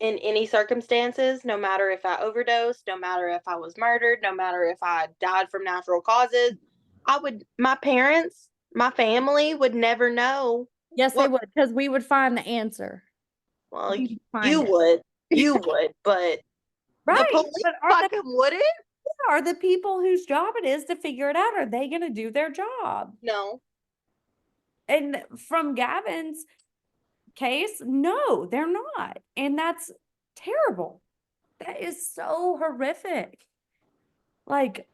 in any circumstances, no matter if I overdosed, no matter if I was murdered, no matter if I died from natural causes, my parents, my family would never know Yes, they what, would, because we would find the answer. well, We would you find it. would, but the Right. police But fucking wouldn't. are the people whose job it is to figure it out, are they going to do their job? No, And from Gavin's case, no, they're not. And that's terrible. That is so horrific. Like,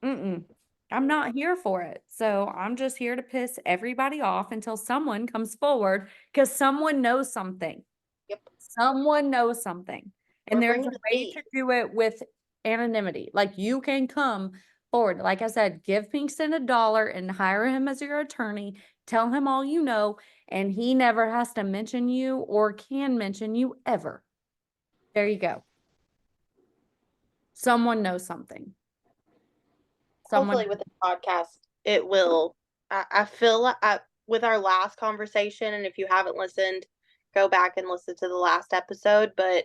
mm-mm. I'm not here for it. So I'm just here to piss everybody off until someone comes forward because someone knows something. Yep. Someone knows something. And We're there's bringing a the way heat. to do it with anonymity. Like you can come forward. Like I said, give Pinkston $1 and hire him as your attorney. Tell him all you know, and he never has to mention you or can mention you ever. There you go. Someone knows something. Someone. Hopefully with the podcast, it will. I feel like with our last conversation, and if you haven't listened, go back and listen to the last episode, but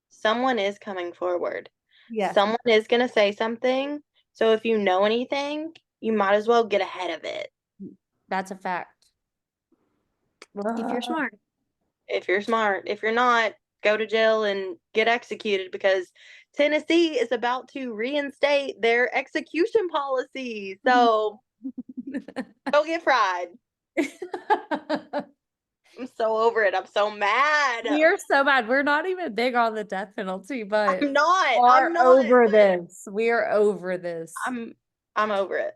someone is coming forward. Yes. Someone is going to say something. So if you know anything, you might as well get ahead of it. That's a fact. If you're smart. If you're smart. If you're not, go to jail and get executed because Tennessee is about to reinstate their execution policy. So go get fried. I'm so over it. I'm so mad. We are so bad. We're not even big on the death penalty, but I'm not. are I'm not. over but this. We are over this. I'm over it.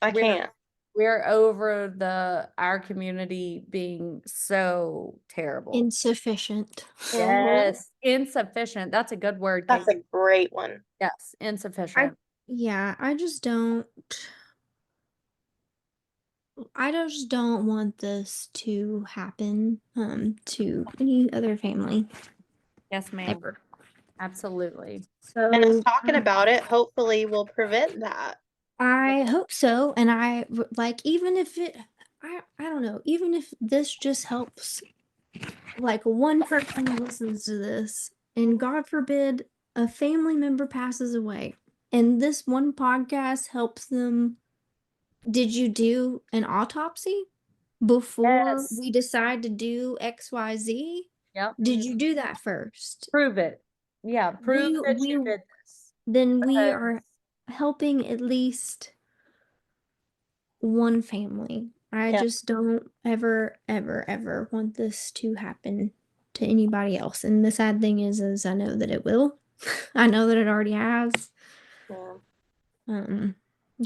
I We're- can't. We're over our community being so terrible. Insufficient. Yes, insufficient. That's a good word, That's Kate. a great one. Yes, insufficient. I just don't want this to happen to any other family Yes, ma'am. ever. Absolutely. And us So talking about it hopefully will prevent that. I hope so, and like even if I don't know, even if this just helps like one person who listens to this, and God forbid a family member passes away, and this one podcast helps them. Did you do an autopsy before Yes. we decide to do XYZ? Yep. Did you do that first? Prove it. Yeah, prove that you did this. Then we Because- are helping at least one family. I Yeah. just don't ever, ever, ever want this to happen to anybody else. And the sad thing is I know that it will. I know that it already has. Yeah. God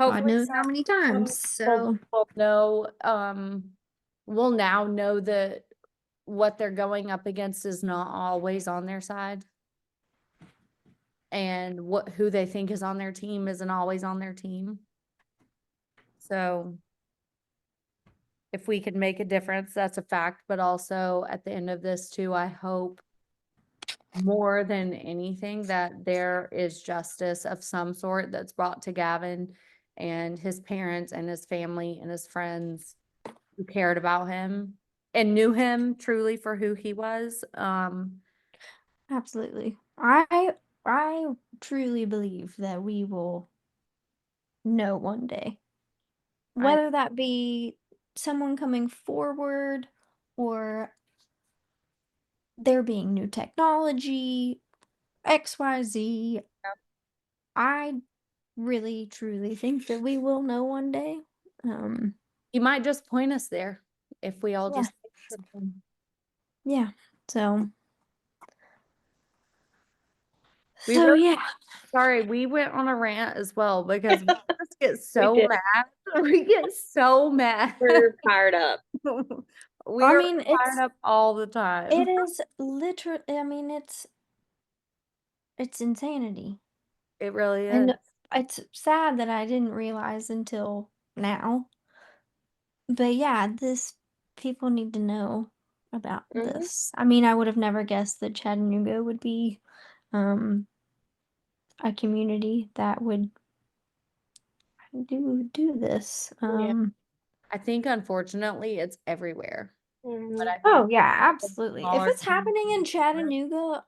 Hopefully knows how many times. So we'll know, we'll now know that what they're going up against is not always on their side. And who they think is on their team isn't always on their team. So if we can make a difference, that's a fact. But also at the end of this too, I hope more than anything that there is justice of some sort that's brought to Gavin and his parents and his family and his friends who cared about him and knew him truly for who he was. absolutely. I truly believe that we will know one day. Whether that be someone coming forward or there being new technology, XYZ. I really truly think that we will know one day. He might just point us there if we all Yeah. just take something. Yeah. So We were- yeah. Sorry, we went on a rant as well because we just get so did. mad. We get so mad. We're fired up. We I are mean, fired up all the time. it is literally, I mean, it's insanity. It really is. And it's sad that I didn't realize until now. But yeah, people need to know about Mhm. this. I mean, I would have never guessed that Chattanooga would be a community that would do this. Yeah. I think unfortunately it's everywhere. Mhm. But I Oh think yeah, absolutely. If smaller it's happening in communities- Chattanooga,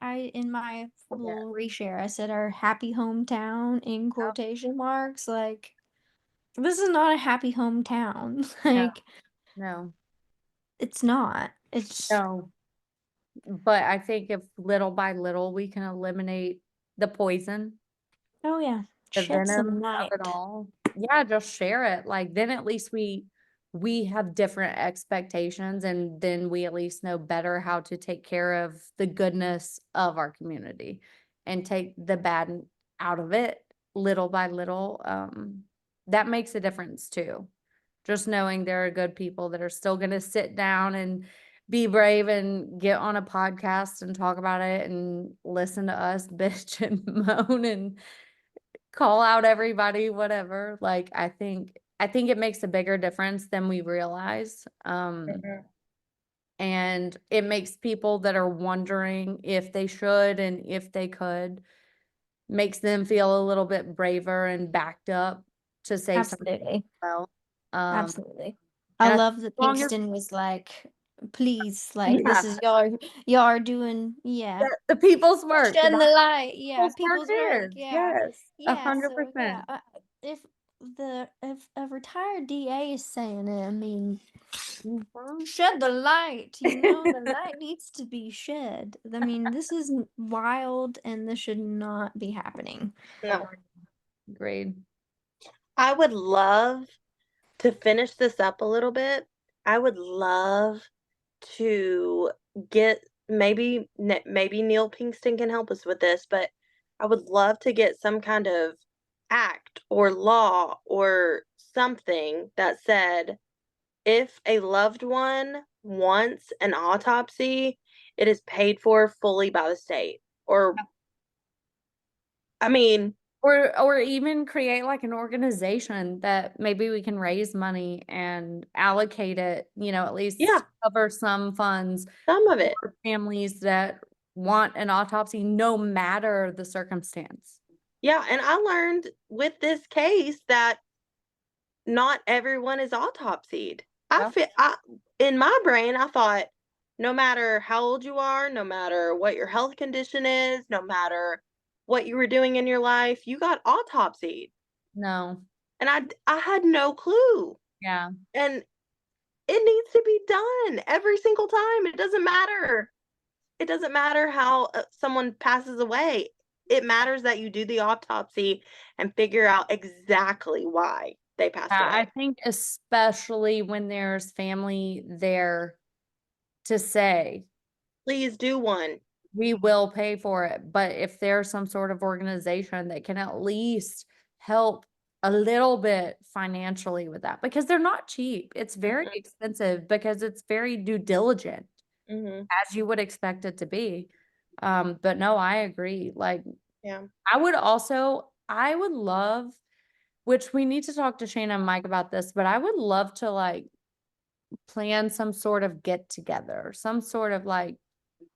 I in my little reshare, I said our happy hometown in quotation marks. Like, this is not a happy hometown. Like, No, it's not. It's no. But I think if little by little we can eliminate the poison, oh yeah, the shed some venom light. of it all. Yeah, just share it. Like then at least we have different expectations and then we at least know better how to take care of the goodness of our community and take the bad out of it little by little. that makes a difference too. Just knowing there are good people that are still gonna sit down and be brave and get on a podcast and talk about it and listen to us bitch and moan and call out everybody, whatever. Like, I think it makes a bigger difference than we realize. Mhm. And it makes people that are wondering if they should and if they could, makes them feel a little bit braver and backed up to say something Absolutely. well. Um, Absolutely. I and I think love as that long as Kingston was like, please, like yeah, this is y'all are doing, yeah. the people's work. Shedding the That's light, what yeah, people's work people's work, is. yeah. Yes, Yeah, so 100%. yeah, if if a retired DA is saying it, I mean, Mhm. shed the light, the light needs to be shed. I mean, this is wild and this should not be happening. No. Agreed. I would love to finish this up a little bit. I would love to get maybe Neil Pinkston can help us with this, but I would love to get some kind of act or law or something that said if a loved one wants an autopsy, it is paid for fully by the state. Or I mean, Or even create like an organization that maybe we can raise money and allocate it, at yeah, least cover some funds some of it. for families that want an autopsy no matter the circumstance. Yeah, and I learned with this case that not everyone is autopsied. Yeah. In my brain, I thought no matter how old you are, no matter what your health condition is, no matter what you were doing in your life, you got autopsied. No. And I had no clue. Yeah. And it needs to be done every single time. It doesn't matter. It doesn't matter how someone passes away. It matters that you do the autopsy and figure out exactly why they passed I away. think especially when there's family there to say, Please do one. we will pay for it. But if there's some sort of organization that can at least help a little bit financially with that, because they're not cheap. It's very Mm-mm. expensive because it's very due diligent, Mhm. as you would expect it to be. But no, I agree. Like, Yeah. I would love, which we need to talk to Shayna and Mike about this, but I would love to like plan some sort of get together, some sort of like,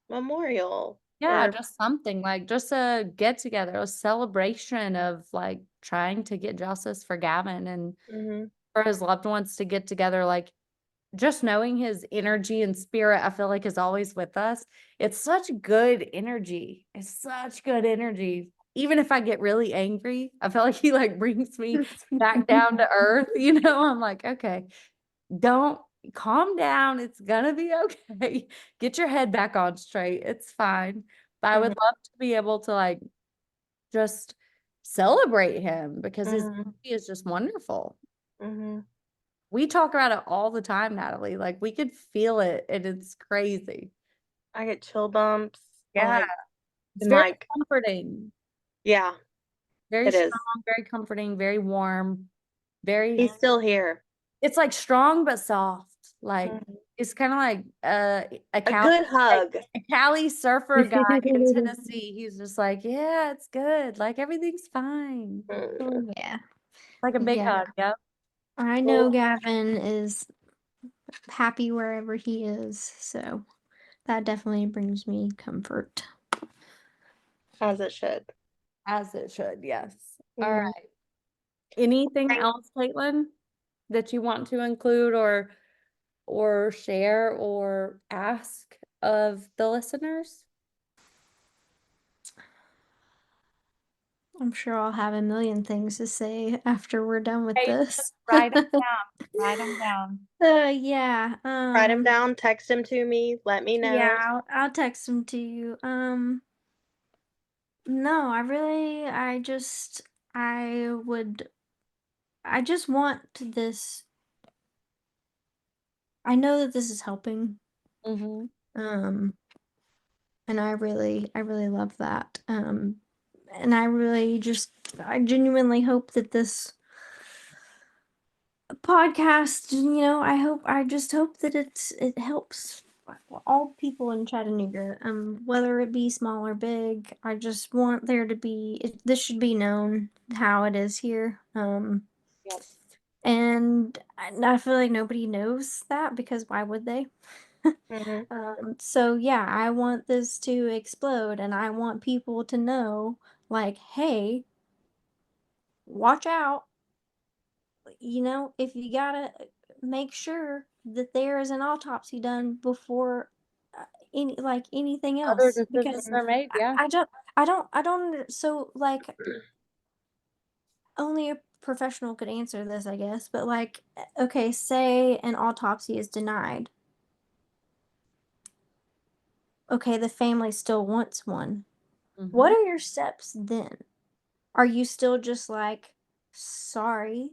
Memorial yeah, or just something like just a get together, a celebration of like trying to get justice for Gavin and mhm. for his loved ones to get together. Like, just knowing his energy and spirit, I feel like is always with us. It's such good energy. It's such good energy. Even if I get really angry, I feel like he like brings me back down to earth. I'm like, okay, don't calm down. It's gonna be okay. Get your head back on straight. It's fine. But I would Mhm. love to be able to like just celebrate him because his Mhm. energy is just wonderful. Mhm. We talk about it all the time, Natalie. Like we could feel it and it's crazy. I get chill bumps, Yeah. It's and very like, comforting, yeah, very it is. strong, very comforting, very warm, very, He's still here. it's like strong but soft. Like Mhm. it's kind of like a A Cali, good hug. a Cali surfer guy in Tennessee. He's just like, yeah, it's good. Like everything's fine. Mm. Oh yeah. Like a big Yeah. hug. Yep. I know Well, Gavin is happy wherever he is, so that definitely brings me comfort. as it should. As it should. Yes. All Mhm. right. Anything else, Caitlin, that you want to include or share or ask of the listeners? I'm sure I'll have a million things to say after we're done with Hey, this. just write them down. Write them down. Yeah. Write him down, text him to me, let me Yeah, know. I'll text them to you. No, I would, I just want this. I know that this is helping. Mhm. Um, and I really love that. And I genuinely hope that this podcast, I just hope that it helps all people in Chattanooga, whether it be small or big. I just want there to be this should be known how it is here. Yep. And I feel like nobody knows that because why would they? Mm-hmm. So yeah, I want this to explode and I want people to know, like, hey, watch out. If you gotta make sure that there is an autopsy done before anything Other else, decisions because are made, I, yeah. I don't so like only a professional could answer this, I guess, but like, okay, say an autopsy is denied. Okay, the family still wants one. What Mhm. are your steps then? Are you still just like, sorry,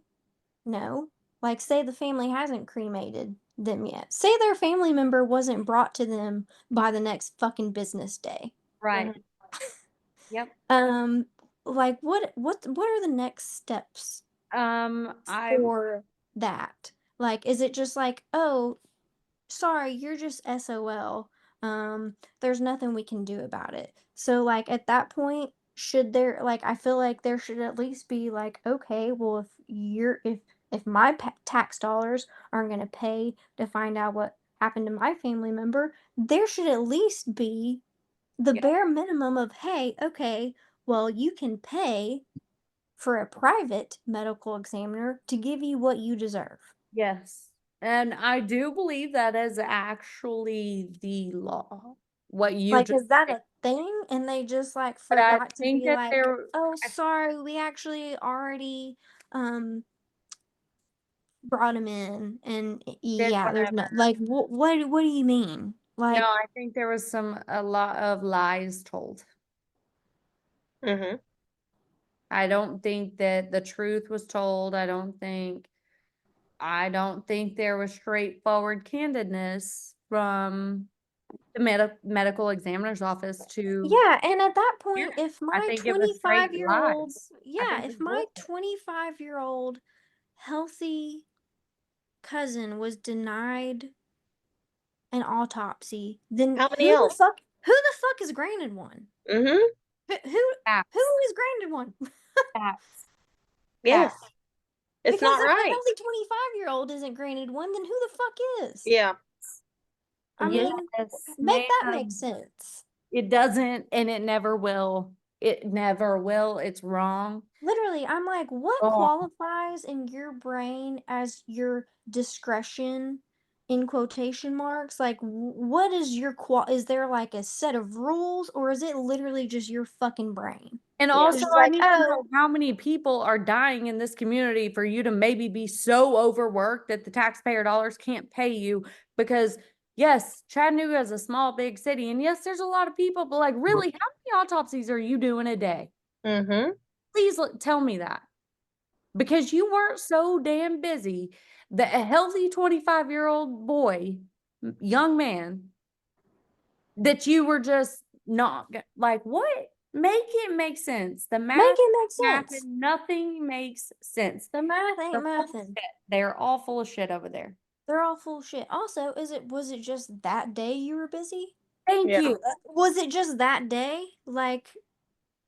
no? Like, say the family hasn't cremated them yet. Say their family member wasn't brought to them by the next fucking business day. Right. Mm-hmm. Yep. Um, like what are the next steps I for that? Like, is it just like, oh, sorry, you're just SOL. There's nothing we can do about it. So like at that point, should there like I feel like there should at least be like, okay, well if my tax dollars aren't going to pay to find out what happened to my family member, there should at least be the yeah, bare minimum of, hey, okay, well you can pay for a private medical examiner to give you what you deserve. yes. And I do believe that is actually the law. What you Like, just is that said. a thing? And they just like But I forgot to think be that like, there oh, I sorry, we actually already brought him in, and did yeah, there's whatever. no like, what do you mean? No, Like, I think there was a lot of lies told. Mm-hmm. I don't think that the truth was told. I don't think there was straightforward candidness from the medical examiner's office to yeah, and at that yeah. point, if I my think it was straight 25-year-old, lies. I yeah, think if it's my bullshit. 25-year-old healthy cousin was denied an autopsy, then How many else? who the fuck is granted one? Mm-hmm. Who Facts. is granted one? Facts. Yes. Facts. It's Because not if a right. healthy 25-year-old isn't granted one, then who the fuck is? Yeah. I mean, Yes, make that make ma'am. sense. It doesn't, and it never will. It never will. It's wrong. Literally, I'm like, what Oh, qualifies in your brain as your discretion in quotation marks? Like, what is your is there like a set of rules, or is it literally just your fucking brain? and Yeah. It's also, just I like, need to oh, know how many people are dying in this community for you to maybe be so overworked that the taxpayer dollars can't pay you. Because, yes, Chattanooga is a small, big city. And yes, there's a lot of people, but like, really, how many autopsies are you doing a day? Mm-hmm. Please tell me that. Because you weren't so damn busy that a healthy 25-year-old boy, young man, that you were just not like, what? Make it make sense. The make math, it make math, sense. and nothing makes sense. The math They're ain't full of mathin'. shit. They're all full of shit over there. They're all full shit. Also, was it just that day you were busy? Thank Yeah. you. Was it just that day? Like,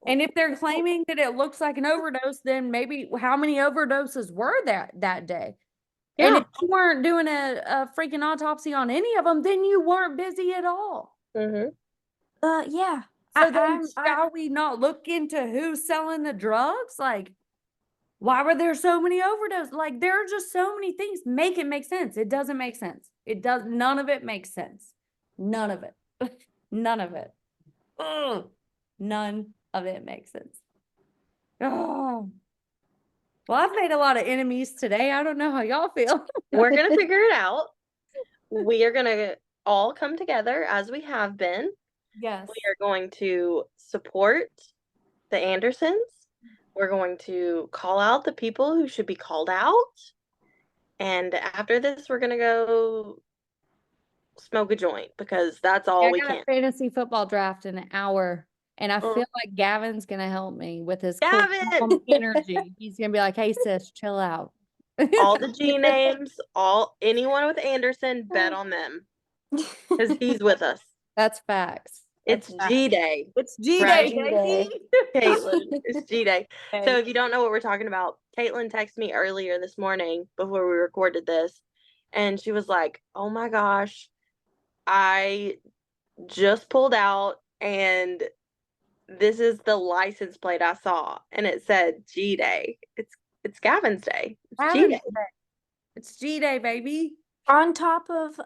And if they're w- claiming that it looks like an overdose, then maybe how many overdoses were that day? And Yeah. if you weren't doing a freaking autopsy on any of them, then you weren't busy at all. Mm-hmm. yeah. So then I shall we not look into who's selling the drugs? Like, why were there so many overdoses? Like, there are just so many things. Make it make sense. It doesn't make sense. It does. None of it makes sense. None of it. None of it. Ugh. None of it makes sense. Oh. Well, I've made a lot of enemies today. I don't know how y'all feel. We're gonna figure it out. We are gonna all come together as we have been. Yes. We are going to support the Andersons. We're going to call out the people who should be called out. And after this, we're gonna go smoke a joint because that's all I we got a can. fantasy football draft in an hour, and I Mm. feel like Gavin's gonna help me with his cool Gavin! calm energy. He's gonna be like, "Hey sis, chill out." All the G names, anyone with Anderson, bet on them because he's with us. That's facts. It's That's G facts. Day. It's G Right. Day, G-Day. baby. Caitlin, it's G Day. So if you don't know what we're talking about, Caitlin texted me earlier this morning before we recorded this, and she was like, "Oh my gosh, I just pulled out and this is the license plate I saw, and it said G Day. It's Gavin's Day. It's G Day." It's G Day, baby. On top of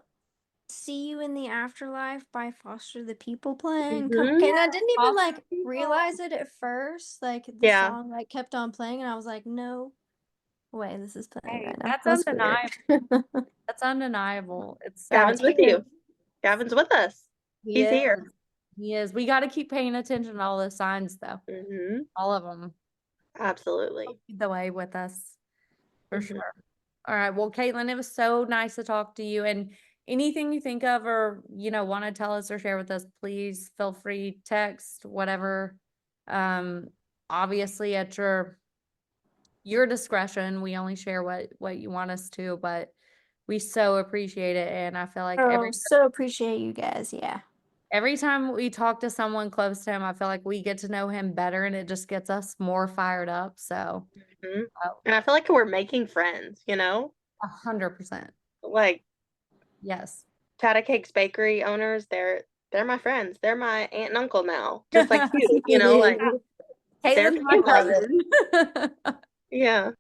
See You in the Afterlife by Foster the People playing. Mhm. Okay, and I didn't even Foster like the People. realize it at first. Like the Yeah. song like kept on playing, and I was like, no way, this is playing Hey, right now. that's That's weird. undeniable. That's undeniable. It's Gavin's with he you. is. Gavin's with us. He He's is. here. He is. We got to keep paying attention to all those signs, though. Mhm. All of them. Absolutely. Lead the way with us, for Mhm. sure. All right. Well, Caitlin, it was so nice to talk to you. And anything you think of or, want to tell us or share with us, please feel free, text, whatever. Obviously at your discretion. We only share what you want us to, but we so appreciate it. And I feel like Oh, so appreciate you guys. Yeah. every time we talk to someone close to him, I feel like we get to know him better and it just gets us more fired up. So Mhm. And I feel like we're making friends, 100%. Like Yes. Tata Cakes Bakery owners, they're my friends. They're my aunt and uncle now. Just like you, like they're Caitlin's my family. cousin. Yeah.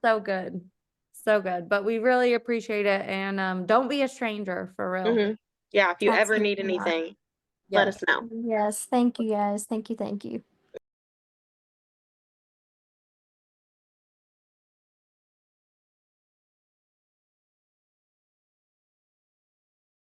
So good. So good. But we really appreciate it. And don't be a stranger for real. Mhm. Yeah, if you ever need Absolutely not. anything, let Yes. us know. Yes. Thank you guys. Thank you. Thank you.